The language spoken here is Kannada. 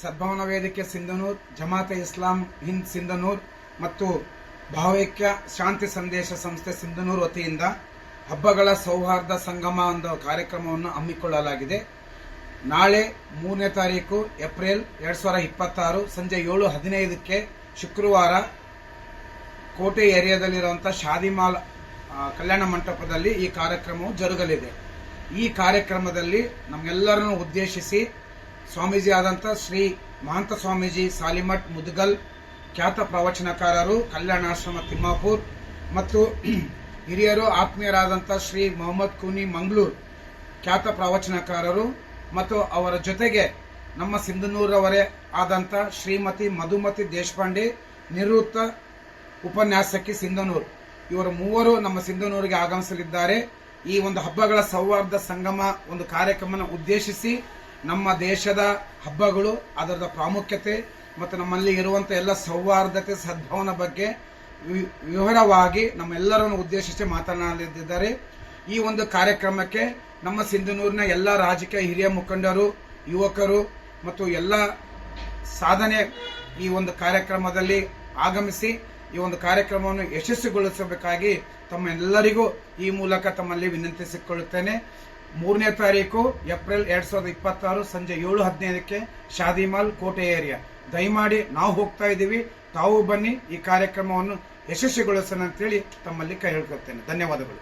ಸದ್ಭಾವನಾ ವೇದಿಕೆ ಸಿಂಧನೂರು, ಜಮಾತೆ ಇಸ್ಲಾಂ ಹಿಂದ್ ಸಿಂಧನೂರು ಮತ್ತು ಭಾವೈಕ್ಯ ಶಾಂತಿ ಸಂದೇಶ ಸಂಸ್ಥೆ ಸಿಂಧನೂರು ವತಿಯಿಂದ ಹಬ್ಬಗಳ ಸೌಹಾರ್ದ ಸಂಗಮ ಎಂಬ ಕಾರ್ಯಕ್ರಮವನ್ನು ಹಮ್ಮಿಕೊಳ್ಳಲಾಗಿದೆ. ನಾಳೆ 3ನೇ ತಾರೀಕು ಏಪ್ರಿಲ್ 2026 ಸಂಜೆ 7:15ಕ್ಕೆ ಶುಕ್ರವಾರ ಕೋಟೆ ಏರಿಯಾದಲ್ಲಿರುವಂತಹ ಶಾದಿಮಾಲ್ ಕಲ್ಯಾಣ ಮಂಟಪದಲ್ಲಿ ಈ ಕಾರ್ಯಕ್ರಮವು ಜರುಗಲಿದೆ. ಈ ಕಾರ್ಯಕ್ರಮದಲ್ಲಿ ನಮ್ಮೆಲ್ಲರನ್ನು ಉದ್ದೇಶಿಸಿ ಸ್ವಾಮೀಜಿ ಆದಂತಹ ಶ್ರೀ ಮಹಂತ ಸ್ವಾಮೀಜಿ ಸಾಲಿಮಠ್ ಮುದ್ಗಲ್, ಖ್ಯಾತ ಪ್ರವಚನಕಾರರು, ಕಲ್ಯಾಣಾಶ್ರಮ ತಿಮ್ಮಾಪುರ್ ಮತ್ತು ಹಿರಿಯರು ಆತ್ಮೀಯರಾದಂತಹ ಶ್ರೀ ಮೊಹಮ್ಮದ್ ಕೂನಿ ಮಂಗಳೂರು, ಖ್ಯಾತ ಪ್ರವಚನಕಾರರು ಮತ್ತು ಅವರ ಜೊತೆಗೆ ನಮ್ಮ ಸಿಂಧನೂರವರೇ ಆದಂತಹ ಶ್ರೀಮತಿ ಮಧುಮತಿ ದೇಶಪಾಂಡೆ, ನಿವೃತ್ತ ಉಪನ್ಯಾಸಕಿ ಸಿಂಧನೂರು, ಇವರು ಮೂವರು ನಮ್ಮ ಸಿಂಧನೂರಿಗೆ ಆಗಮಿಸಲಿದ್ದಾರೆ. ಈ ಒಂದು ಹಬ್ಬಗಳ ಸೌಹಾರ್ದ ಸಂಗಮ ಒಂದು ಕಾರ್ಯಕ್ರಮ ಉದ್ದೇಶಿಸಿ ನಮ್ಮ ದೇಶದ ಹಬ್ಬಗಳು, ಅದರ ಪ್ರಾಮುಖ್ಯತೆ ಮತ್ತು ನಮ್ಮಲ್ಲಿ ಇರುವಂತಹ ಎಲ್ಲ ಸೌಹಾರ್ದತೆ ಸದ್ಭಾವನ ಬಗ್ಗೆ ವಿವರವಾಗಿ ನಮ್ಮೆಲ್ಲರನ್ನು ಉದ್ದೇಶಿಸಿ ಮಾತನಾಡಲಿದ್ದಾರೆ. ಈ ಒಂದು ಕಾರ್ಯಕ್ರಮಕ್ಕೆ ನಮ್ಮ ಸಿಂಧನೂರಿನ ಎಲ್ಲ ರಾಜಕೀಯ ಹಿರಿಯ ಮುಖಂಡರು, ಯುವಕರು ಮತ್ತು ಎಲ್ಲ ಸಾಧನೆ ಈ ಒಂದು ಕಾರ್ಯಕ್ರಮದಲ್ಲಿ ಆಗಮಿಸಿ ಈ ಒಂದು ಕಾರ್ಯಕ್ರಮವನ್ನು ಯಶಸ್ವಿಗೊಳಿಸಬೇಕಾಗಿ ತಮ್ಮೆಲ್ಲರಿಗೂ ಈ ಮೂಲಕ ತಮ್ಮಲ್ಲಿ ವಿನಂತಿಸಿಕೊಳ್ಳುತ್ತೇನೆ. 3ನೇ ತಾರೀಕು ಏಪ್ರಿಲ್ 2026 ಸಂಜೆ 7:15ಕ್ಕೆ ಶಾದಿಮಾಲ್ ಕೋಟೆ ಏರಿಯಾ. ದಯಮಾಡಿ ನಾವು ಹೋಗ್ತಾ ಇದ್ದೀವಿ, ತಾವು ಬನ್ನಿ, ಈ ಕಾರ್ಯಕ್ರಮವನ್ನು ಯಶಸ್ವಿಗೊಳಿಸೋಣ ಅಂತೇಳಿ ತಮ್ಮಲ್ಲಿ ಕೈ ಹಿಡ್ಕೊಳ್ತೇನೆ. ಧನ್ಯವಾದಗಳು.